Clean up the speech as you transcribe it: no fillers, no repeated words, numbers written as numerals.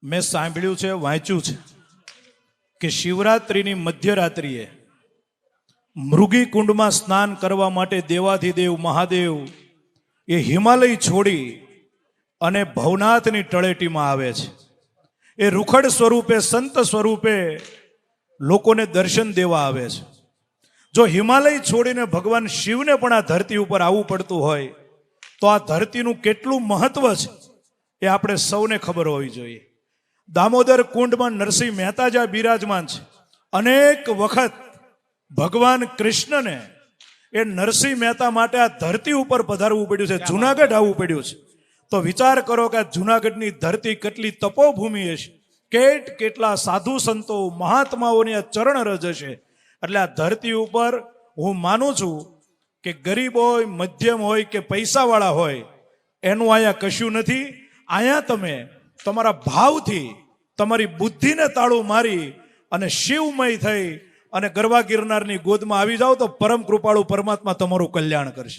મેં સાંભળ્યું છે, વાંચ્યું છે કે શિવરાત્રિની મધ્યરાત્રિએ મૃગી કુંડમાં સ્નાન કરવા માટે દેવાધિદેવ મહાદેવ એ હિમાલય છોડી અને ભવનાથની તળેટીમાં આવે છે. એ રૂખડ સ્વરૂપે, સંત સ્વરૂપે લોકોને દર્શન દેવા આવે છે. જો હિમાલય છોડીને ભગવાન શિવને પણ આ ધરતી ઉપર આવવું પડતું હોય તો આ ધરતીનું કેટલું મહત્વ છે એ આપણે સૌને ખબર હોવી જોઈએ. દામોદર કુંડમાં નરસિંહ મહેતા જ્યાં બિરાજમાન છે, અનેક વખત ભગવાન કૃષ્ણને એ નરસિંહ મહેતા માટે આ ધરતી ઉપર પધારવું પડ્યું છે, જુનાગઢ આવવું પડ્યું છે. તો વિચાર કરો કે આ જુનાગઢની ધરતી કેટલી તપોભૂમિ હશે, કેટલા સાધુ સંતો મહાત્માઓની આ ચરણ રજ હશે. એટલે આ ધરતી ઉપર હું માનું છું કે ગરીબ હોય, મધ્યમ હોય કે પૈસાવાળા હોય, એનું અહીંયા કશું નથી. અહીંયા તમે તમારા ભાવથી તમારી બુદ્ધિને તાળું મારી અને શિવમય થઈ અને ગરવા ગિરનારની ગોદમાં આવી જાઓ તો પરમ કૃપાળુ પરમાત્મા તમારું કલ્યાણ કરશે.